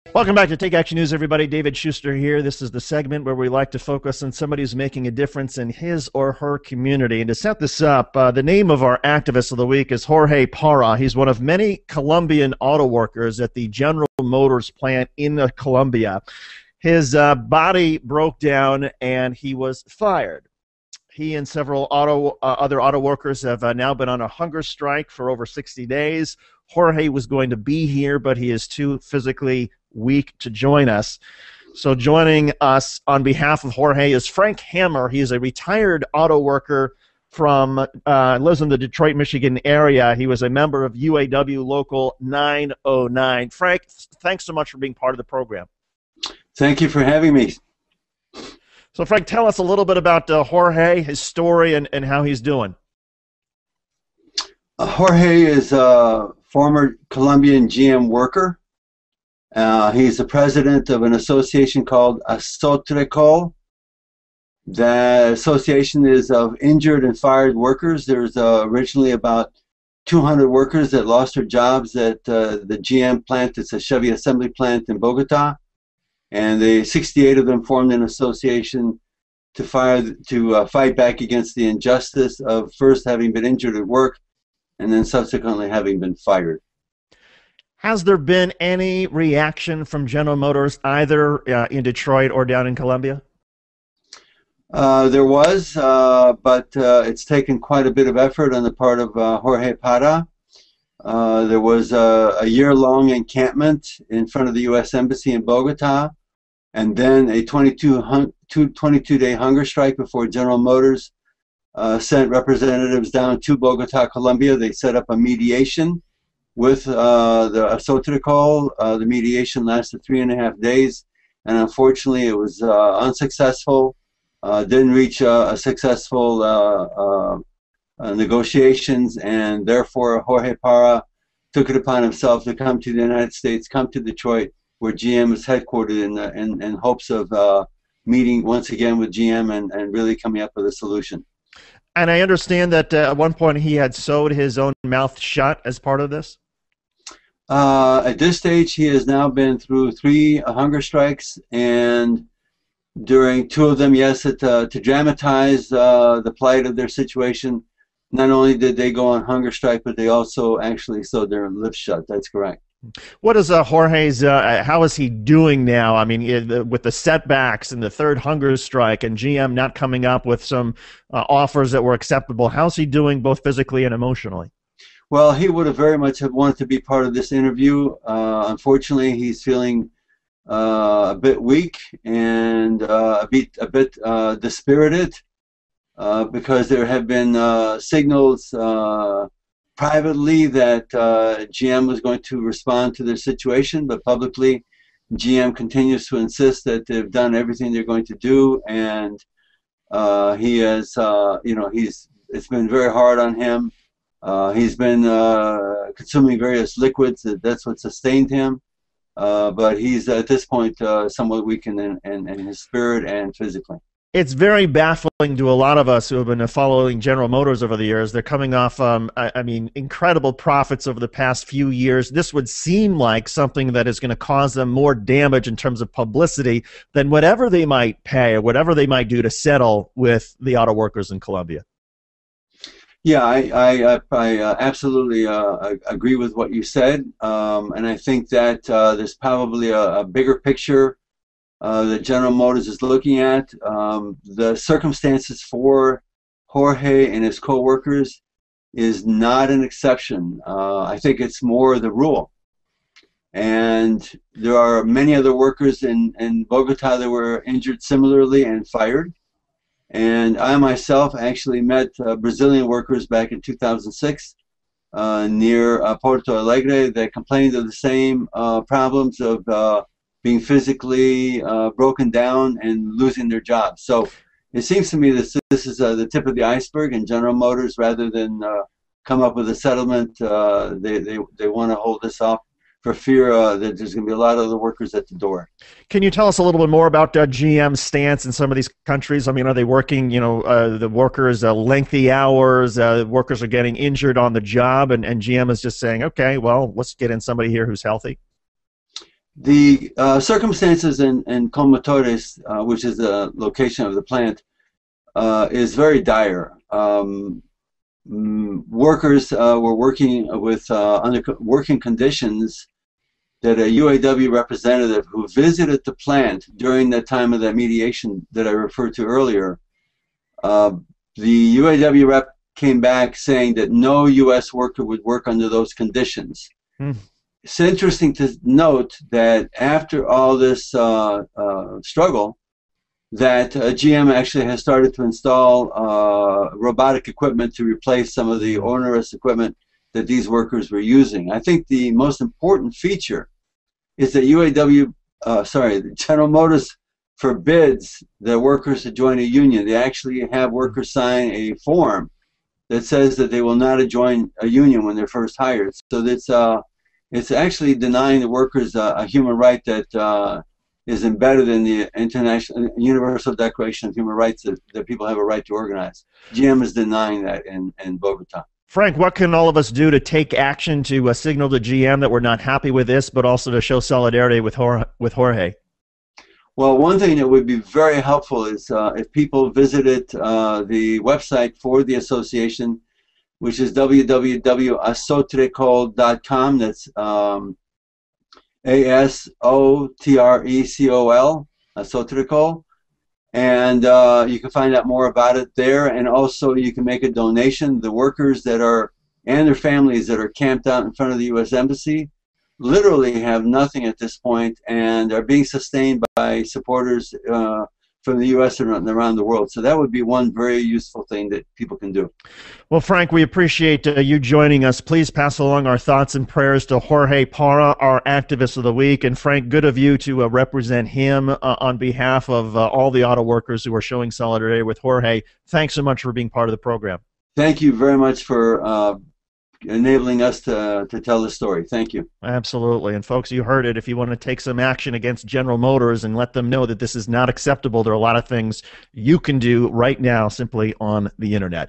Welcome back to Take Action News, everybody. David Shuster here. This is the segment where we like to focus on somebody who's making a difference in his or her community. And to set this up, the name of our activist of the week is Jorge Parra. He's one of many Colombian auto workers at the General Motors plant in Colombia. His body broke down and he was fired. He and several other auto workers have now been on a hunger strike for over 60 days. Jorge was going to be here, but he is too physically week to join us. So joining us on behalf of Jorge is Frank Hammer. He is a retired auto worker from lives in the Detroit, Michigan area. He was a member of UAW Local 909. Frank, thanks so much for being part of the program. Thank you for having me. So Frank, tell us a little bit about Jorge, his story, and how he's doing. Jorge is a former Colombian GM worker. He's the president of an association called Autoworker. The association is of injured and fired workers. There's originally about 200 workers that lost their jobs at the GM plant. It's a Chevy assembly plant in Bogota. And 68 of them formed an association to fight back against the injustice of first having been injured at work and then subsequently having been fired. Has there been any reaction from General Motors either in Detroit or down in Colombia? There was, but it's taken quite a bit of effort on the part of Jorge Parra. There was a year-long encampment in front of the U.S. Embassy in Bogota, and then a 22-day hunger strike before General Motors sent representatives down to Bogota, Colombia. They set up a mediation with the Autoworker. The mediation lasted 3.5 days, and unfortunately it was unsuccessful. Didn't reach a successful negotiations, and therefore Jorge Parra took it upon himself to come to the United States, come to Detroit, where GM is headquartered, in hopes of meeting once again with GM and really coming up with a solution. And I understand that at one point he had sewed his own mouth shut as part of this? At this stage, he has now been through 3 hunger strikes, and during 2 of them, yes, to dramatize the plight of their situation, not only did they go on hunger strike, but they also actually sewed their lips shut. That's correct. What is Jorge's, how is he doing now? I mean, with the setbacks and the 3rd hunger strike and GM not coming up with some offers that were acceptable, how's he doing both physically and emotionally? Well, he would have very much have wanted to be part of this interview. Unfortunately, he's feeling a bit weak and a bit dispirited because there have been signals privately that GM was going to respond to their situation, but publicly GM continues to insist that they've done everything they're going to do, and he has, it's been very hard on him. He's been consuming various liquids. That's what sustained him. But he's at this point somewhat weakened in his spirit and physically. It's very baffling to a lot of us who have been following General Motors over the years. They're coming off, I mean, incredible profits over the past few years. This would seem like something that is going to cause them more damage in terms of publicity than whatever they might pay or whatever they might do to settle with the auto workers in Colombia. Yeah, I absolutely agree with what you said, and I think that there's probably a bigger picture that General Motors is looking at. The circumstances for Jorge and his co-workers is not an exception. I think it's more the rule. And there are many other workers in Bogota that were injured similarly and fired. And I myself actually met Brazilian workers back in 2006 near Porto Alegre that complained of the same problems of being physically broken down and losing their jobs. So it seems to me that this is the tip of the iceberg, and General Motors, rather than come up with a settlement, they want to hold this off for fear that there's going to be a lot of other workers at the door. Can you tell us a little bit more about GM's stance in some of these countries? I mean, are they working, the workers lengthy hours, workers are getting injured on the job, and GM is just saying, okay, well, let's get in somebody here who's healthy? The circumstances in Comotores, which is the location of the plant, is very dire. Workers were working with under working conditions that a UAW representative who visited the plant during the time of that mediation that I referred to earlier, the UAW rep came back saying that no U.S. worker would work under those conditions. Hmm. It's interesting to note that after all this struggle, that GM actually has started to install robotic equipment to replace some of the onerous equipment that these workers were using. I think the most important feature is that General Motors forbids the workers to join a union. They actually have workers sign a form that says that they will not join a union when they're first hired. So it's actually denying the workers a human right that is embedded in the International Universal Declaration of Human Rights, that people have a right to organize. GM is denying that in Bogota. Frank, what can all of us do to take action to signal to GM that we're not happy with this, but also to show solidarity with Jorge? Well, one thing that would be very helpful is if people visited the website for the association, which is www.asotrecol.com. That's ASOTRECOL, Asotrecol. And you can find out more about it there, and also you can make a donation. The workers that are, and their families that are camped out in front of the U.S. Embassy, literally have nothing at this point and are being sustained by supporters from the U.S. and around the world. So that would be one very useful thing that people can do. Well, Frank, we appreciate you joining us. Please pass along our thoughts and prayers to Jorge Parra, our Activist of the Week. And Frank, good of you to represent him on behalf of all the auto workers who are showing solidarity with Jorge. Thanks so much for being part of the program. Thank you very much for enabling us to tell the story. Thank you. Absolutely. And folks, you heard it. If you want to take some action against General Motors and let them know that this is not acceptable, there are a lot of things you can do right now simply on the internet.